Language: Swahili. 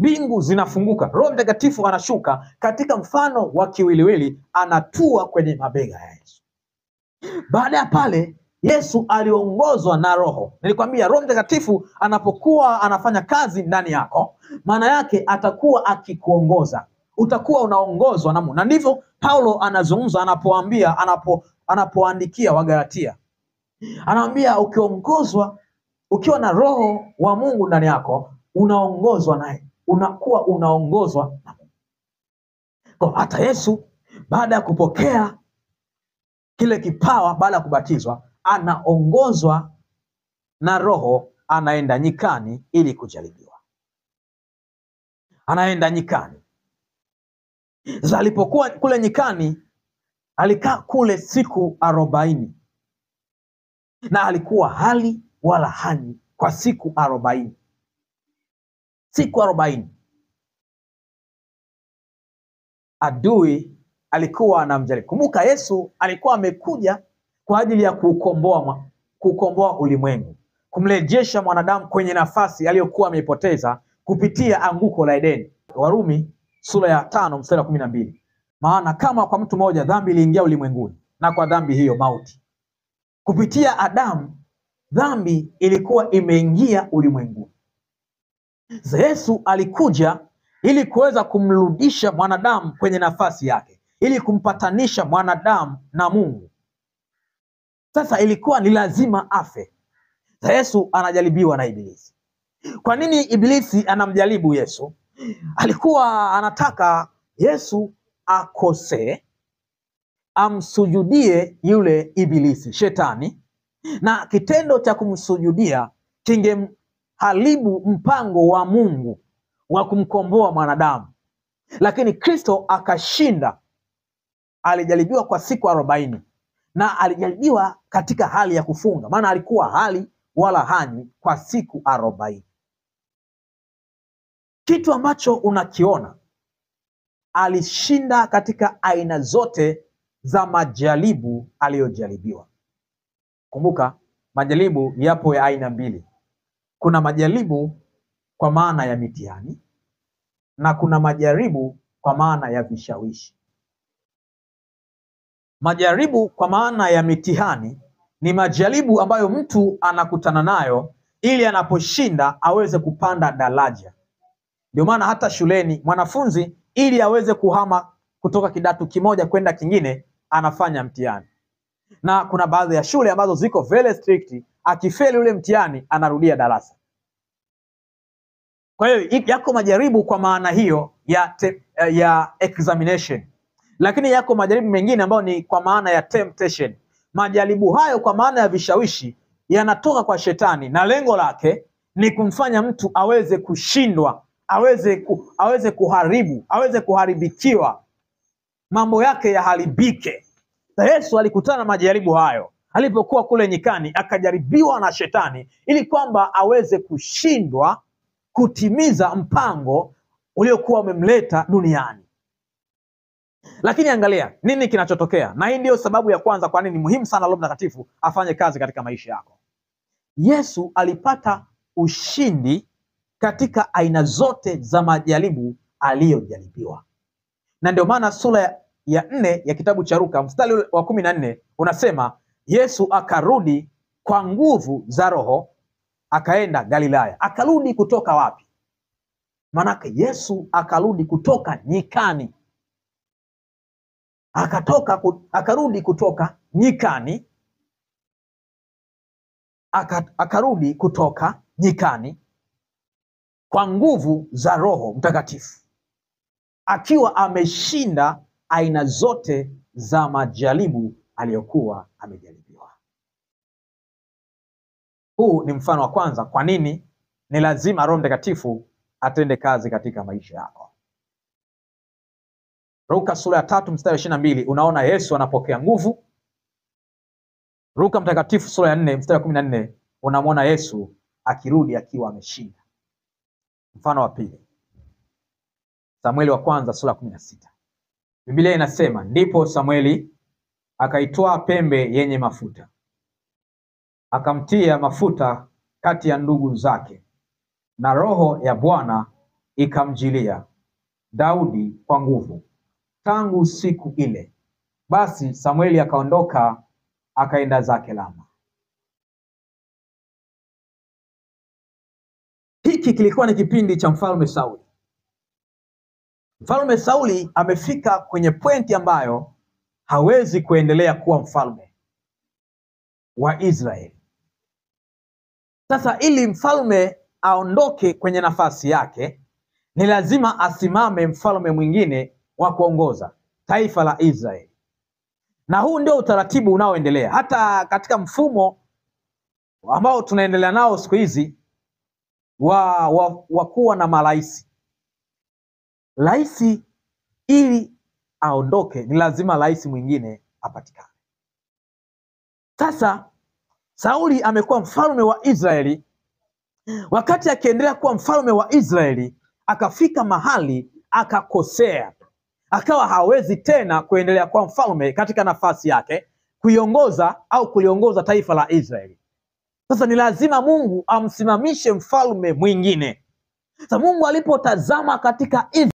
mbingu zinafunguka, Roho Mtakatifu anashuka katika mfano wa kiwiliwili, anatua kwenye mabega ya Yesu. Baada ya pale Yesu aliongozwa na Roho. Nilikwambia Roho Mtakatifu anapokuwa anafanya kazi ndani yako, maana yake atakuwa akikuongoza, utakuwa unaongozwa na Mungu. Na ndivyo Paulo anazungumza anapoandikia Wagalatia. Anawaambia ukiongozwa, ukiwa na Roho wa Mungu ndani yako, unaongozwa naye, unakuwa unaongozwa na Mungu. Kwa hata Yesu baada ya kupokea kile kipawa, baada ya kubatizwa, anaongozwa na Roho, anaenda nyikani ili kujaribiwa. Anaenda nyikani. Sasa alipokuwa kule nyikani, alikaa kule siku 40. Na alikuwa hali wala hanywi kwa siku 40. Siku 40. Adui alikuwa anamjaribu. Kumbuka Yesu alikuwa amekuja kwa ajili ya kukomboa ulimwengu, kumrejesha mwanadamu kwenye nafasi aliyokuwa ameipoteza kupitia anguko la Edeni. Warumi sura ya 5 mstari wa 12. Maana kama kwa mtu mmoja dhambi iliingia ulimwenguni, na kwa dhambi hiyo mauti. Kupitia Adamu dhambi ilikuwa imeingia ulimwenguni. Yesu alikuja ili kuweza kumrudisha mwanadamu kwenye nafasi yake, ili kumpatanisha mwanadamu na Mungu. Sasa ilikuwa ni lazima afe. Yesu anajaribiwa na Ibilisi. Kwa nini Ibilisi anamjaribu Yesu? Alikuwa anataka Yesu akosee, amsujudie yule Ibilisi, shetani, na kitendo cha kumsujudia kingemharibu mpango wa Mungu wa kumkomboa mwanadamu. Lakini Kristo akashinda. Alijaribiwa kwa siku 40, na alijaribiwa katika hali ya kufunga, maana alikuwa hali wala hanywi kwa siku 40. Kitu ambacho unakiona, alishinda katika aina zote za majaribu aliyojaribiwa. Kumbuka majaribu yapo ya aina mbili. Kuna majaribu kwa maana ya mitihani, na kuna majaribu kwa maana ya vishawishi. Majaribu kwa maana ya mitihani ni majaribu ambayo mtu anakutana nayo ili anaposhinda aweze kupanda daraja. Ndio maana hata shuleni mwanafunzi ili aweze kuhama kutoka kidato kimoja kwenda kingine anafanya mtihani. Na kuna baadhi ya shule ambazo ziko very strict, akifeli ule mtihani anarudia darasa. Kwa hiyo yako majaribu kwa maana hiyo ya examination. Lakini yako majaribu mengine ambayo ni kwa maana ya temptation. Majaribu hayo kwa maana ya vishawishi yanatoka kwa shetani, na lengo lake ni kumfanya mtu aweze kushindwa, aweze kuharibu, aweze kuharibikiwa, mambo yake yaharibike. Yesu alikutana na majaribu hayo alipokuwa kule nyikani, akajaribiwa na shetani ili kwamba aweze kushindwa kutimiza mpango uliokuwa umemleta duniani. Lakini angalia nini kinachotokea, na hii ndio sababu ya kwanza kwa nini muhimu sana Roho Mtakatifu afanye kazi katika maisha yako. Yesu alipata ushindi katika aina zote za majaribu aliyojaribiwa. Na ndio maana sura ya 4 ya kitabu cha Luka mstari wa 14 unasema Yesu akarudi kwa nguvu za Roho, akaenda Galilaya. Akarudi kutoka wapi? Manake Yesu akarudi kutoka nyikani. Akarudi kutoka nyikani. Akarudi kutoka nyikani kwa nguvu za Roho Mtakatifu, akiwa ameshinda aina zote za majaribu aliyokuwa amejaribiwa. Huu ni mfano wa kwanza kwa nini ni lazima Roho Mtakatifu atende kazi katika maisha yako. Luka sura ya 3 mstari 22 unaona Yesu anapokea nguvu. Luka Mtakatifu sura ya 4 mstari 14 unamwona Yesu akirudi akiwa ameshinda. Mfano wa pili, Samueli wa kwanza sura 16. Biblia inasema ndipo Samueli akaitwaa pembe yenye mafuta, akamtia mafuta kati ya ndugu zake, na Roho ya Bwana ikamjilia Daudi kwa nguvu tangu siku ile. Basi Samueli akaondoka akaenda zake Rama. Hiki kilikuwa ni kipindi cha mfalme Sauli. Mfalme Sauli amefika kwenye pointi ambayo hawezi kuendelea kuwa mfalme wa Israeli. Sasa ili mfalme aondoke kwenye nafasi yake, ni lazima asimame mfalme mwingine wa kuongoza taifa la Israeli. Na huu ndio utaratibu unaoendelea hata katika mfumo ambao tunaendelea nao siku hizi wa kuwa na marais. Rais ili aondoke ni lazima rais mwingine apatikane. Sasa Sauli amekuwa mfalme wa Israeli. Wakati akiendelea kuwa mfalme wa Israeli, akafika mahali akakosea, akawa hawezi tena kuendelea kuwa mfalme katika nafasi yake kuiongoza au kuliongoza taifa la Israeli. Sasa ni lazima Mungu amsimamishe mfalme mwingine. Sasa Mungu alipotazama katika